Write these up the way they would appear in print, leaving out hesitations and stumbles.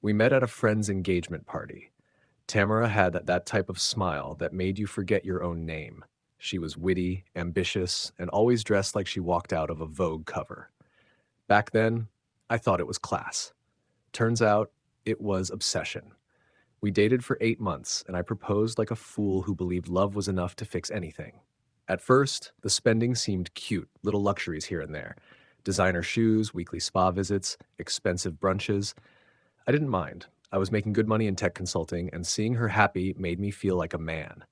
We met at a friend's engagement party. Tamara had that type of smile that made you forget your own name. She was witty, ambitious, and always dressed like she walked out of a Vogue cover. Back then, I thought it was class. Turns out, it was obsession. We dated for 8 months, and I proposed like a fool who believed love was enough to fix anything. At first, the spending seemed cute, little luxuries here and there. Designer shoes, weekly spa visits, expensive brunches. I didn't mind. I was making good money in tech consulting, and seeing her happy made me feel like a man.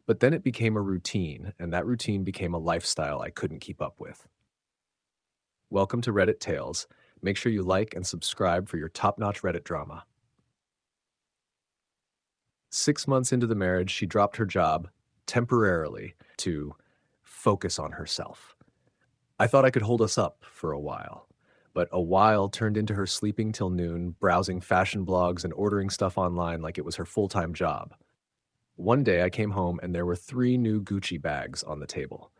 But then it became a routine, and that routine became a lifestyle I couldn't keep up with. Welcome to Reddit Tales. Make sure you like and subscribe for your top-notch Reddit drama. 6 months into the marriage, she dropped her job temporarily to focus on herself. I thought I could hold us up for a while, but a while turned into her sleeping till noon, browsing fashion blogs and ordering stuff online like it was her full-time job. One day I came home and there were 3 new Gucci bags on the table.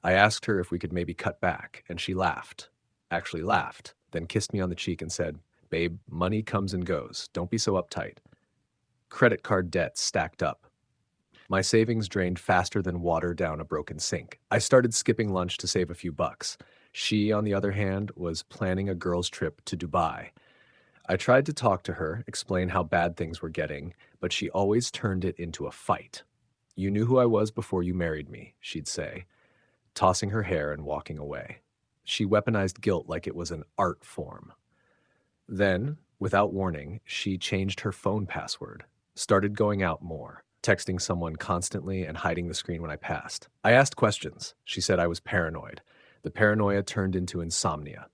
I asked her if we could maybe cut back, and she laughed. Actually laughed, then kissed me on the cheek and said, "Babe, money comes and goes. Don't be so uptight." Credit card debt stacked up. My savings drained faster than water down a broken sink. I started skipping lunch to save a few bucks. She, on the other hand, was planning a girls' trip to Dubai. I tried to talk to her, explain how bad things were getting, but she always turned it into a fight. "You knew who I was before you married me," she'd say, tossing her hair and walking away. She weaponized guilt like it was an art form. Then, without warning, she changed her phone password, started going out more, texting someone constantly and hiding the screen when I passed. I asked questions. She said I was paranoid. The paranoia turned into insomnia.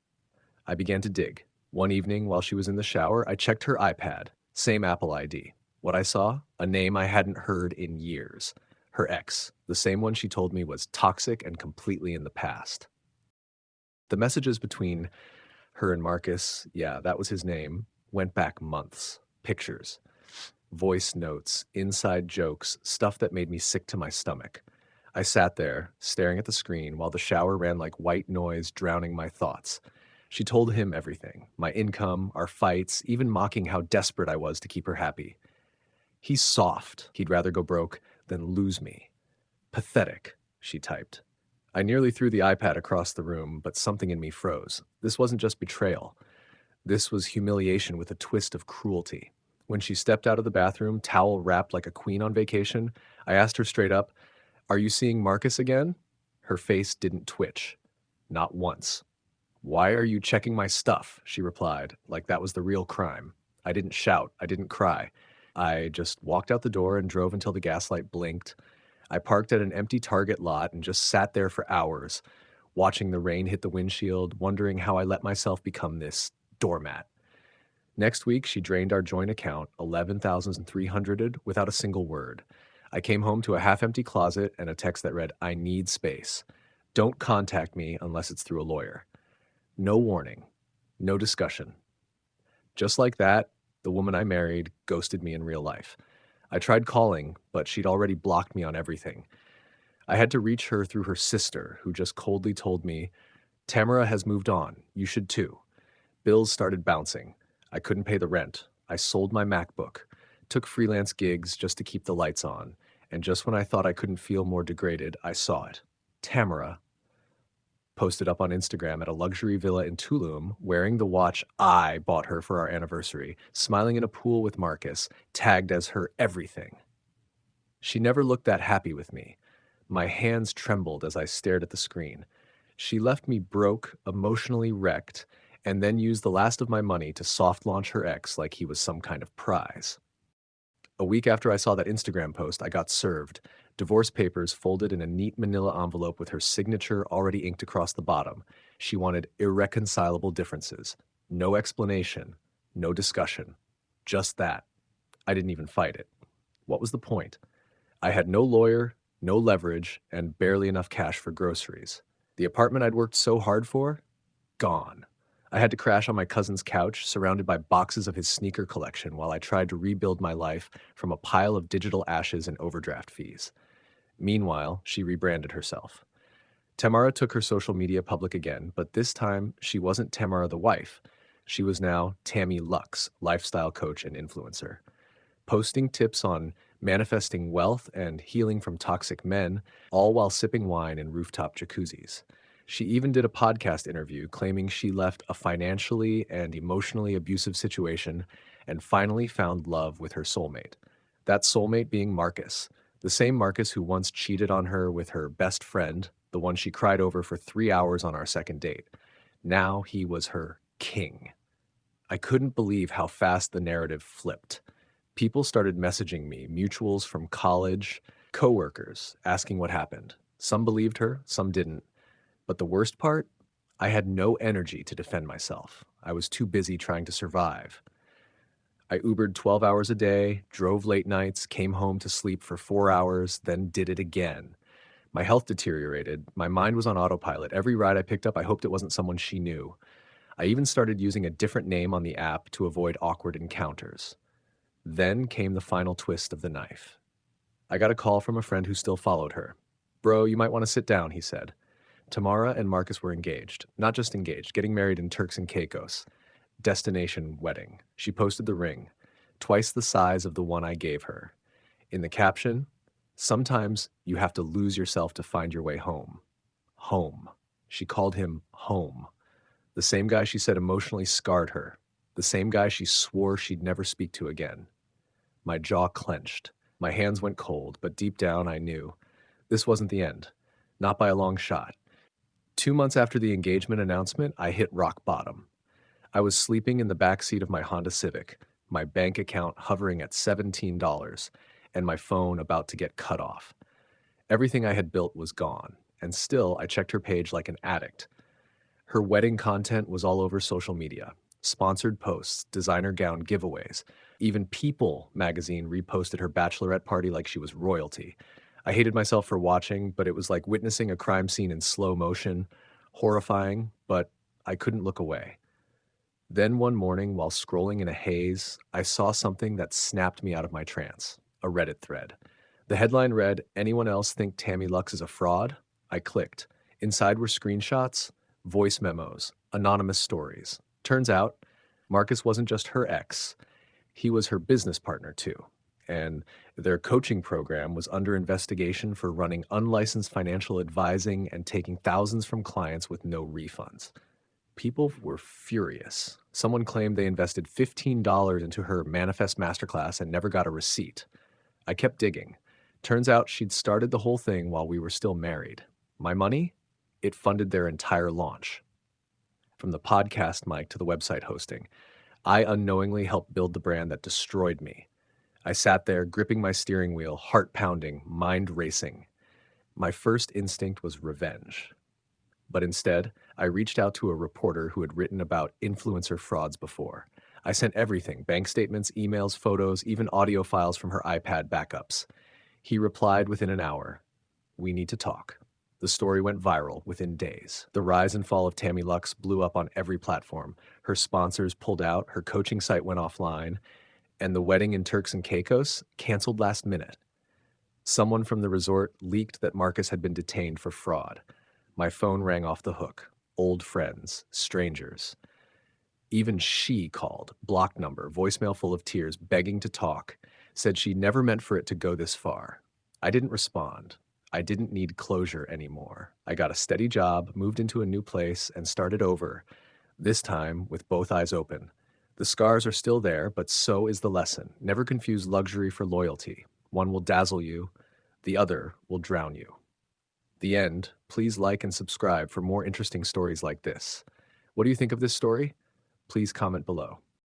I began to dig. One evening, while she was in the shower, I checked her iPad. Same Apple ID. What I saw? A name I hadn't heard in years. Her ex, the same one she told me was toxic and completely in the past. The messages between her and Marcus, yeah, that was his name, went back months. Pictures, voice notes, inside jokes, stuff that made me sick to my stomach. I sat there, staring at the screen, while the shower ran like white noise, drowning my thoughts. She told him everything, my income, our fights, even mocking how desperate I was to keep her happy. "He's soft. He'd rather go broke than lose me." "Pathetic," she typed. I nearly threw the iPad across the room, but something in me froze. This wasn't just betrayal. This was humiliation with a twist of cruelty. When she stepped out of the bathroom, towel wrapped like a queen on vacation, I asked her straight up, "Are you seeing Marcus again?" Her face didn't twitch. Not once. "Why are you checking my stuff?" she replied, like that was the real crime. I didn't shout. I didn't cry. I just walked out the door and drove until the gas light blinked. I parked at an empty Target lot and just sat there for hours, watching the rain hit the windshield, wondering how I let myself become this doormat. Next week, she drained our joint account, 11,300 without a single word. I came home to a half-empty closet and a text that read, "I need space. Don't contact me unless it's through a lawyer." No warning, no discussion. Just like that, the woman I married ghosted me in real life. I tried calling, but she'd already blocked me on everything. I had to reach her through her sister, who just coldly told me, "Tamara has moved on. You should too." Bills started bouncing. I couldn't pay the rent. I sold my MacBook, took freelance gigs just to keep the lights on, and just when I thought I couldn't feel more degraded, I saw it. Tamara posted up on Instagram at a luxury villa in Tulum, wearing the watch I bought her for our anniversary, smiling in a pool with Marcus, tagged as her everything. She never looked that happy with me. My hands trembled as I stared at the screen. She left me broke, emotionally wrecked, and then used the last of my money to soft launch her ex like he was some kind of prize. A week after I saw that Instagram post, I got served. Divorce papers folded in a neat manila envelope with her signature already inked across the bottom. She wanted irreconcilable differences. No explanation. No discussion. Just that. I didn't even fight it. What was the point? I had no lawyer, no leverage, and barely enough cash for groceries. The apartment I'd worked so hard for? Gone. I had to crash on my cousin's couch, surrounded by boxes of his sneaker collection, while I tried to rebuild my life from a pile of digital ashes and overdraft fees. Meanwhile, she rebranded herself. Tamara took her social media public again, but this time she wasn't Tamara the wife. She was now Tammy Lux, lifestyle coach and influencer, posting tips on manifesting wealth and healing from toxic men, all while sipping wine in rooftop jacuzzis. She even did a podcast interview claiming she left a financially and emotionally abusive situation and finally found love with her soulmate. That soulmate being Marcus, the same Marcus who once cheated on her with her best friend, the one she cried over for 3 hours on our second date. Now he was her king. I couldn't believe how fast the narrative flipped. People started messaging me, mutuals from college, coworkers, asking what happened. Some believed her, some didn't. But the worst part? I had no energy to defend myself. I was too busy trying to survive. I Ubered 12 hours a day, drove late nights, came home to sleep for 4 hours, then did it again. My health deteriorated. My mind was on autopilot. Every ride I picked up, I hoped it wasn't someone she knew. I even started using a different name on the app to avoid awkward encounters. Then came the final twist of the knife. I got a call from a friend who still followed her. "Bro, you might want to sit down," he said. Tamara and Marcus were engaged. Not just engaged, getting married in Turks and Caicos. Destination wedding. She posted the ring, twice the size of the one I gave her. In the caption, "Sometimes you have to lose yourself to find your way home." Home. She called him home. The same guy she said emotionally scarred her. The same guy she swore she'd never speak to again. My jaw clenched. My hands went cold, but deep down I knew this wasn't the end. Not by a long shot. 2 months after the engagement announcement, I hit rock bottom. I was sleeping in the back seat of my Honda Civic, my bank account hovering at $17, and my phone about to get cut off. Everything I had built was gone, and still I checked her page like an addict. Her wedding content was all over social media. Sponsored posts, designer gown giveaways. Even People magazine reposted her bachelorette party like she was royalty. I hated myself for watching, but it was like witnessing a crime scene in slow motion. Horrifying, but I couldn't look away. Then one morning, while scrolling in a haze, I saw something that snapped me out of my trance. A Reddit thread. The headline read, "Anyone else think Tammy Lux is a fraud?" I clicked. Inside were screenshots, voice memos, anonymous stories. Turns out, Marcus wasn't just her ex. He was her business partner too. And their coaching program was under investigation for running unlicensed financial advising and taking thousands from clients with no refunds. People were furious. Someone claimed they invested $15 into her Manifest Masterclass and never got a receipt. I kept digging. Turns out she'd started the whole thing while we were still married. My money? It funded their entire launch. From the podcast mic to the website hosting, I unknowingly helped build the brand that destroyed me. I sat there gripping my steering wheel, heart pounding, mind racing. My first instinct was revenge. But instead, I reached out to a reporter who had written about influencer frauds before. I sent everything, bank statements, emails, photos, even audio files from her iPad backups. He replied within an hour, "We need to talk." The story went viral within days. The rise and fall of Tammy Lux blew up on every platform. Her sponsors pulled out, her coaching site went offline, and the wedding in Turks and Caicos canceled last minute. Someone from the resort leaked that Marcus had been detained for fraud. My phone rang off the hook. Old friends, strangers. Even she called, blocked number, voicemail full of tears, begging to talk, said she never meant for it to go this far. I didn't respond. I didn't need closure anymore. I got a steady job, moved into a new place, and started over, this time with both eyes open. The scars are still there, but so is the lesson. Never confuse luxury for loyalty. One will dazzle you, the other will drown you. The end. Please like and subscribe for more interesting stories like this. What do you think of this story? Please comment below.